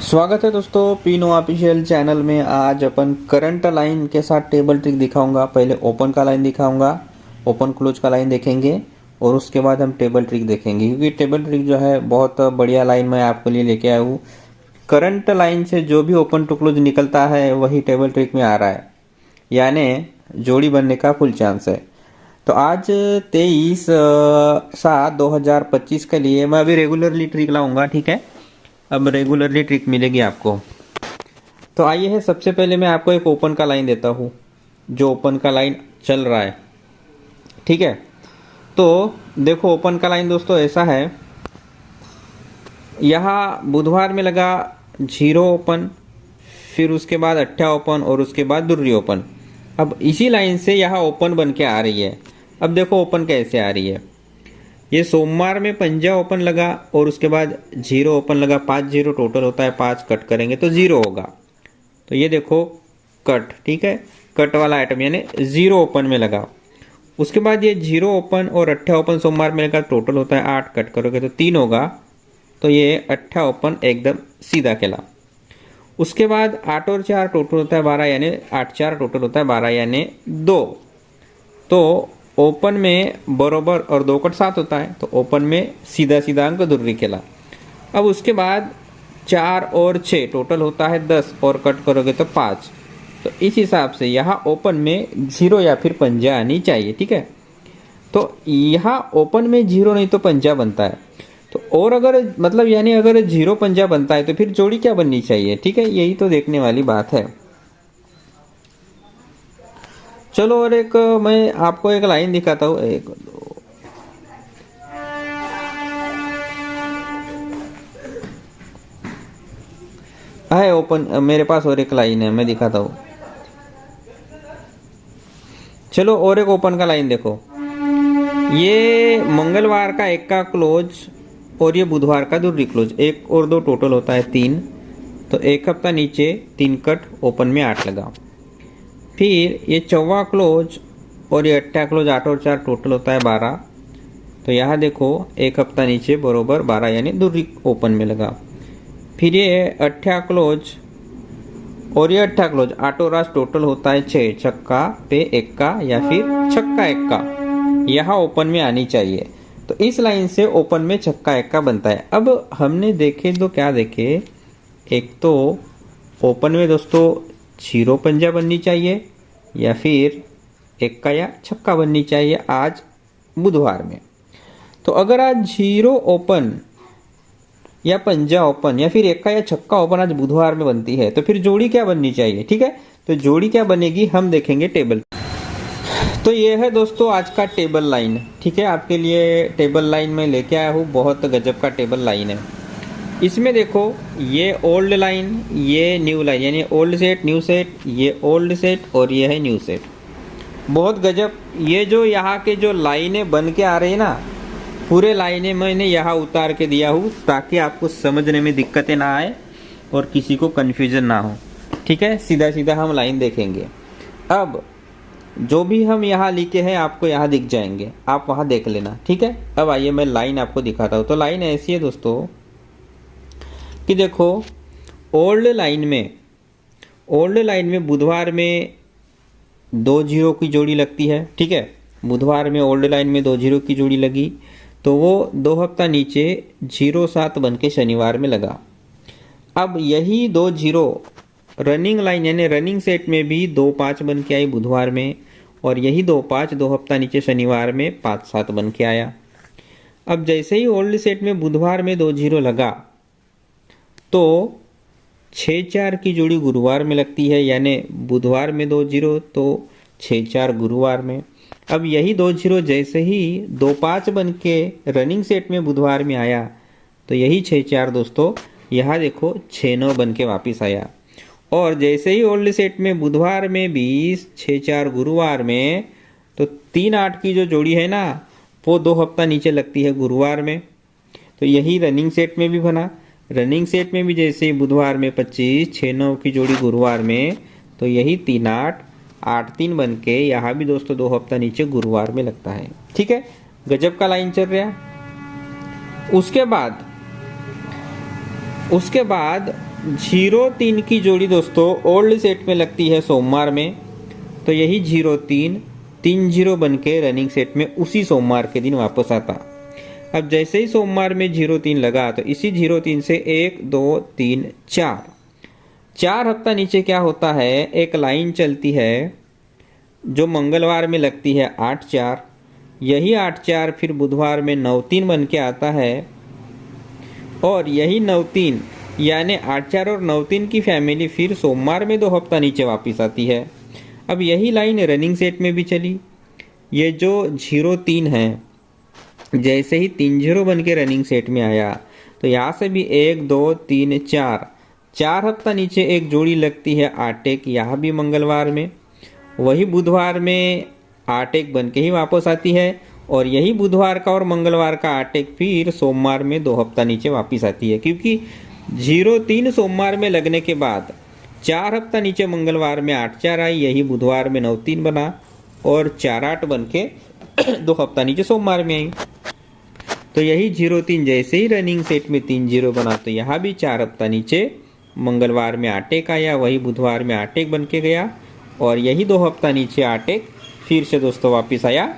स्वागत है दोस्तों पीनो ऑफिशियल चैनल में। आज अपन करंट लाइन के साथ टेबल ट्रिक दिखाऊंगा। पहले ओपन का लाइन दिखाऊंगा, ओपन क्लोज का लाइन देखेंगे और उसके बाद हम टेबल ट्रिक देखेंगे, क्योंकि टेबल ट्रिक जो है बहुत बढ़िया लाइन मैं आपके लिए लेके आया हूँ। करंट लाइन से जो भी ओपन टू क्लोज निकलता है वही टेबल ट्रिक में आ रहा है, यानी जोड़ी बनने का फुल चांस है। तो आज 23/7/2025 के लिए मैं अभी रेगुलरली ट्रिक लाऊंगा, ठीक है। अब रेगुलरली ट्रिक मिलेगी आपको। तो आइए है, सबसे पहले मैं आपको एक ओपन का लाइन देता हूँ, जो ओपन का लाइन चल रहा है, ठीक है। तो देखो ओपन का लाइन दोस्तों ऐसा है, यहाँ बुधवार में लगा 0 ओपन, फिर उसके बाद अट्ठा ओपन और उसके बाद दुर्री ओपन। अब इसी लाइन से यहाँ ओपन बन के आ रही है। अब देखो ओपन कैसे आ रही है। ये सोमवार में पंजा ओपन लगा और उसके बाद 0 ओपन लगा, 5 0 टोटल होता है, 5 कट करेंगे तो 0 होगा। तो ये देखो कट, ठीक है, कट वाला आइटम यानी 0 ओपन में लगा। उसके बाद ये 0 ओपन और अट्ठा ओपन सोमवार में लगा, टोटल होता है 8, कट करोगे तो 3 होगा। तो ये अट्ठा ओपन एकदम सीधा खेला। उसके बाद 8 और 4 टोटल होता है 12, यानी 8 4 टोटल होता है 12 यानी 2। तो ओपन में बरोबर और 2 कट 7 होता है, तो ओपन में सीधा सीधा अंक दुर्री खेला। अब उसके बाद 4 और 6 टोटल होता है 10 और कट करोगे तो 5। तो इस हिसाब से यहाँ ओपन में 0 या फिर पंजा आनी चाहिए, ठीक है। तो यहाँ ओपन में 0 नहीं तो पंजा बनता है। तो और अगर मतलब यानी अगर 0 पंजा बनता है तो फिर जोड़ी क्या बननी चाहिए, ठीक है, यही तो देखने वाली बात है। चलो और एक मैं आपको एक लाइन दिखाता हूँ, 1 2 है ओपन, मेरे पास और एक लाइन है, मैं दिखाता हूँ। चलो और एक ओपन का लाइन देखो, ये मंगलवार का 1 का क्लोज और ये बुधवार का दुर्री क्लोज, 1 और 2 टोटल होता है 3। तो एक हफ्ता नीचे 3 कट, ओपन में 8 लगा। फिर ये 4वां क्लोज और ये 8वां क्लोज, 8 और 4 टोटल होता है 12। तो यहाँ देखो एक हफ्ता नीचे बरोबर 12 यानी दुर्री ओपन में लगा। फिर ये 8वां क्लोज और ये 8वां क्लोज, 8 और 8 टोटल होता है 6, छक्का पे 1 का या फिर छक्का 1 का, यहाँ ओपन में आनी चाहिए। तो इस लाइन से ओपन में छक्का 1 का बनता है। अब हमने देखे तो क्या देखे, एक तो ओपन में दोस्तों 0 पंजा बननी चाहिए या फिर 1 का या छक्का बननी चाहिए आज बुधवार में। तो अगर आज 0 ओपन या पंजा ओपन या फिर 1 का या छक्का ओपन आज बुधवार में बनती है, तो फिर जोड़ी क्या बननी चाहिए, ठीक है। तो जोड़ी क्या बनेगी हम देखेंगे टेबल। तो ये है दोस्तों आज का टेबल लाइन, ठीक है। आपके लिए टेबल लाइन में लेके आया हूँ, बहुत गजब का टेबल लाइन है। इसमें देखो ये ओल्ड लाइन, ये न्यू लाइन, यानी ओल्ड सेट न्यू सेट, ये ओल्ड सेट और ये है न्यू सेट। बहुत गजब। ये जो यहाँ के जो लाइनें बन के आ रही है ना, पूरे लाइनें मैंने यहाँ उतार के दिया हूँ ताकि आपको समझने में दिक्कतें ना आए और किसी को कन्फ्यूजन ना हो, ठीक है। सीधा सीधा हम लाइन देखेंगे। अब जो भी हम यहाँ लिखे हैं आपको यहाँ दिख जाएंगे, आप वहाँ देख लेना, ठीक है। अब आइए मैं लाइन आपको दिखाता हूँ। तो लाइन ऐसी है दोस्तों कि देखो ओल्ड लाइन में बुधवार में 2 0 की जोड़ी लगती है, ठीक है। बुधवार में ओल्ड लाइन में 2 0 की जोड़ी लगी, तो वो 2 हफ्ता नीचे 0 7 बन के शनिवार में लगा। अब यही 2 0 रनिंग लाइन यानी रनिंग सेट में भी 2 5 बन के आई बुधवार में, और यही 2 5 2 हफ्ता नीचे शनिवार में 5 7 बन के आया। अब जैसे ही ओल्ड सेट में बुधवार में 2 0 लगा तो 6 4 की जोड़ी गुरुवार में लगती है, यानी बुधवार में 2 0 तो 6 4 गुरुवार में। अब यही 2 0 जैसे ही 2 5 बन के रनिंग सेट में बुधवार में आया, तो यही 6 4 दोस्तों यहाँ देखो 6 9 बन के वापिस आया। और जैसे ही ओल्ड सेट में बुधवार में 20 6 4 गुरुवार में, तो 3 8 की जो जोड़ी है ना, वो 2 हफ्ता नीचे लगती है गुरुवार में। तो यही रनिंग सेट में भी बना। रनिंग सेट में भी जैसे ही बुधवार में 25 6 9 की जोड़ी गुरुवार में, तो यही 3 8 8 3 बन के यहाँ भी दोस्तों 2 हफ्ता नीचे गुरुवार में लगता है, ठीक है। गजब का लाइन चल रहा है। उसके बाद 0-3 की जोड़ी दोस्तों ओल्ड सेट में लगती है सोमवार में, तो यही 0-3 3-0 बन के रनिंग सेट में उसी सोमवार के दिन वापस आता। अब जैसे ही सोमवार में 0-3 लगा तो इसी 0-3 से 1 2 3 4 हफ्ता नीचे क्या होता है, एक लाइन चलती है जो मंगलवार में लगती है 8-4, यही 8-4 फिर बुधवार में 9-3 बन के आता है, और यही 9-3 यानी 8-4 और 9-3 की फैमिली फिर सोमवार में 2 हफ्ता नीचे वापस आती है। अब यही लाइन रनिंग सेट में भी चली, ये जो 0-3 है जैसे ही 3-0 बन के रनिंग सेट में आया तो यहाँ से भी 1 2 3 4 हफ्ता नीचे एक जोड़ी लगती है 8-1, यहाँ भी मंगलवार में, वही बुधवार में 8-1 बन के ही वापस आती है, और यही बुधवार का और मंगलवार का 8-1 फिर सोमवार में 2 हफ्ता नीचे वापस आती है, क्योंकि 0-3 सोमवार में लगने के बाद 4 हफ्ता नीचे मंगलवार में 8-4 आई, यही बुधवार में 9-3 बना और 4-8 बन के 2 हफ्ता नीचे सोमवार में आई। तो यही 0-3 जैसे ही रनिंग सेट में 3-0 बना तो यहाँ भी 4 हफ्ता नीचे मंगलवार में 8-1 आया, वही बुधवार में 8-1 बन के गया, और यही 2 हफ्ता नीचे 8-1 फिर से दोस्तों वापस आया।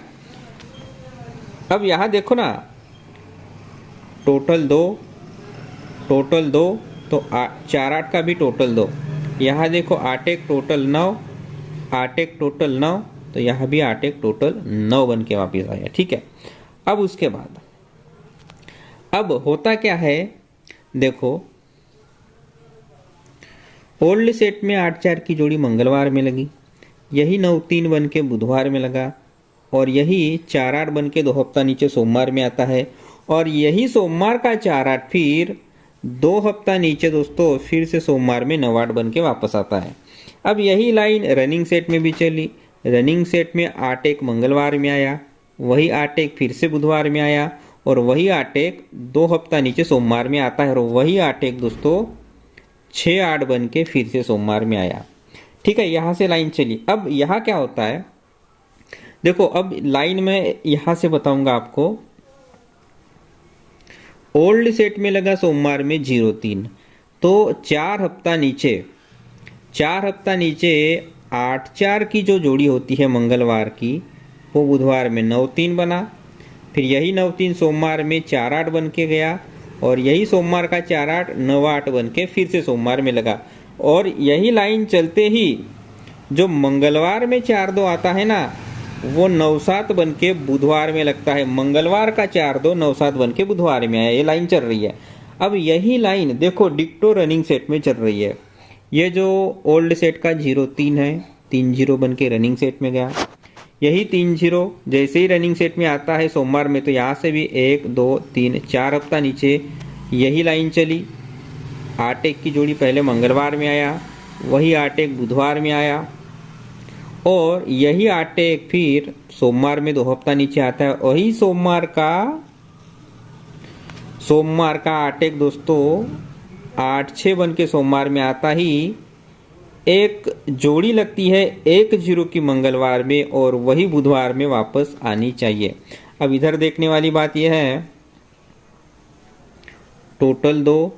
अब यहाँ देखो ना, टोटल 2 तो 4-8 का भी टोटल 2, यहाँ देखो 8-1 टोटल 9, 8-1 टोटल 9, तो यहाँ भी 8-1 टोटल 9 बन के वापस आया। ठीक है, अब उसके बाद अब होता क्या है, देखो ओल्ड सेट में 8-4 की जोड़ी मंगलवार में लगी, यही 9-3 बन के बुधवार में लगा, और यही 4-8 बन के 2 हफ्ता नीचे सोमवार में आता है, और यही सोमवार का 4-8 फिर 2 हफ्ता नीचे दोस्तों फिर से सोमवार में 9-8 बन के वापस आता है। अब यही लाइन रनिंग सेट में भी चली, रनिंग सेट में 8-1 मंगलवार में आया, वही 8-1 फिर से बुधवार में आया, और वही 8-1 2 हफ्ता नीचे सोमवार में आता है, और वही 8-1 दोस्तों 6-8 बन के फिर से सोमवार में आया। ठीक है, यहाँ से लाइन चली। अब यहाँ क्या होता है, देखो अब लाइन में यहाँ से बताऊंगा आपको। ओल्ड सेट में लगा सोमवार में 0-3, तो 4 हफ्ता नीचे 8-4 की जो जोड़ी होती है मंगलवार की, वो बुधवार में 9-3 बना, फिर यही 9-3 सोमवार में 4-8 बन के गया, और यही सोमवार का 4-8 9-8 बन के फिर से सोमवार में लगा, और यही लाइन चलते ही जो मंगलवार में 4-2 आता है ना, वो 9-7 बन के बुधवार में लगता है। मंगलवार का 4-2 9-7 बन के बुधवार में आया, ये लाइन चल रही है। अब यही लाइन देखो डिक्टो रनिंग सेट में चल रही है, ये जो ओल्ड सेट का 0-3 है 3-0 बन के रनिंग सेट में गया, यही 3-0 जैसे ही रनिंग सेट में आता है सोमवार में, तो यहाँ से भी 1 2 3 4 हफ्ता नीचे यही लाइन चली, 8-1 की जोड़ी पहले मंगलवार में आया, वही 8-1 बुधवार में आया, और यही 8-1 फिर सोमवार में 2 हफ्ता नीचे आता है, वही सोमवार का 8-1 दोस्तों 8-6 बन के सोमवार में आता ही एक जोड़ी लगती है 1-0 की मंगलवार में, और वही बुधवार में वापस आनी चाहिए। अब इधर देखने वाली बात यह है, टोटल 2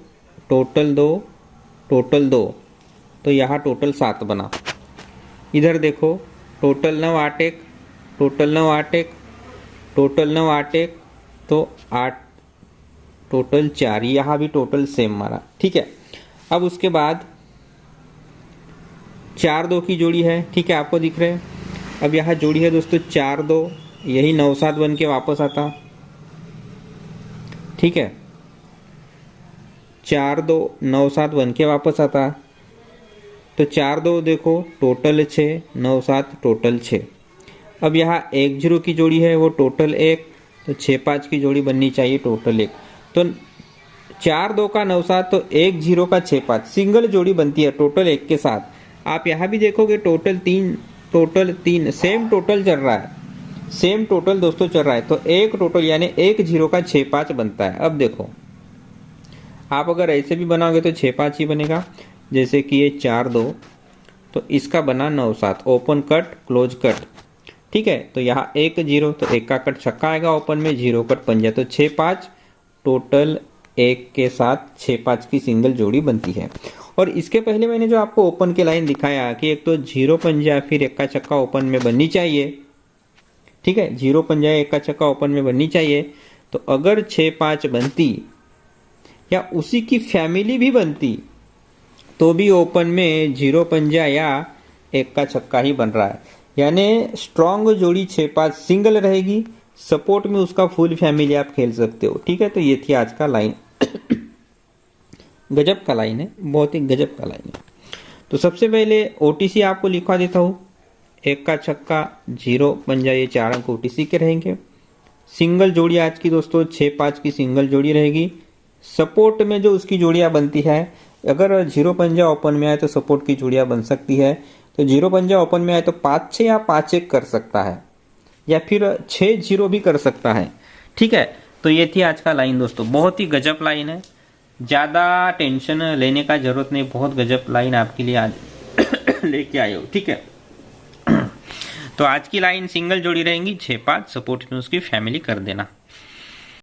तो यहाँ टोटल 7 बना। इधर देखो टोटल 9-8-1 टोटल 9-8-1 तो 8 टोटल 4, यहाँ भी टोटल सेम मारा। ठीक है, अब उसके बाद 4-2 की जोड़ी है, ठीक है आपको दिख रहे हैं। अब यहाँ जोड़ी है दोस्तों 4-2, यही 9-7 बन के वापस आता। ठीक है, 4-2 9-7 बन के वापस आता, तो 4-2 देखो टोटल 6 9-7 टोटल 6। अब यहाँ 1-0 की जोड़ी है वो टोटल 1, तो 6-5 की जोड़ी बननी चाहिए टोटल 1, तो 4-2 का 9-7 तो 1-0 का 6-5 सिंगल जोड़ी बनती है टोटल 1 के साथ। आप यहाँ भी देखोगे टोटल 3 सेम टोटल चल रहा है, सेम टोटल दोस्तों चल रहा है, तो एक टोटल यानी 1-0 का 6-5 बनता है। अब देखो आप अगर ऐसे भी बनाओगे तो 6-5 ही बनेगा, जैसे कि ये 4-2 तो इसका बना 9-7 ओपन कट क्लोज कट। ठीक है, तो यहाँ 1-0 तो 1 का कट छक्का आएगा ओपन में, 0 कट पंजा, तो 6-5 टोटल 1 के साथ 6-5 की सिंगल जोड़ी बनती है। और इसके पहले मैंने जो आपको ओपन के लाइन दिखाया कि एक तो जीरो पंजा फिर एक्का छक्का ओपन में बननी चाहिए, ठीक है, जीरो पंजा एक्का छक्का ओपन में बननी चाहिए। तो अगर 6-5 बनती या उसी की फैमिली भी बनती तो भी ओपन में जीरो पंजा या एक्का छक्का ही बन रहा है, यानी स्ट्रॉन्ग जोड़ी 6-5 सिंगल रहेगी, सपोर्ट में उसका फुल फैमिली आप खेल सकते हो, ठीक है। तो ये थी आज का लाइन। गजब का लाइन है, बहुत ही गजब का लाइन है। तो सबसे पहले ओटीसी आपको लिखवा देता हूँ, एक्का छक्का जीरो पंजा ये 4 अंक ओटीसी के रहेंगे। सिंगल जोड़ी आज की दोस्तों 6-5 की सिंगल जोड़ी रहेगी। सपोर्ट में जो उसकी जोड़ियाँ बनती है, अगर जीरो पंजा ओपन में आए तो सपोर्ट की जोड़ियाँ बन सकती है। तो जीरो पंजा ओपन में आए तो 5-6 या 5-1 कर सकता है, या फिर 6-0 भी कर सकता है, ठीक है। तो ये थी आज का लाइन दोस्तों, बहुत ही गजब लाइन है, ज़्यादा टेंशन लेने का जरूरत नहीं, बहुत गजब लाइन आपके लिए आज लेके आए हो, ठीक है। तो आज की लाइन सिंगल जोड़ी रहेंगी 6-5, सपोर्ट में उसकी फैमिली कर देना।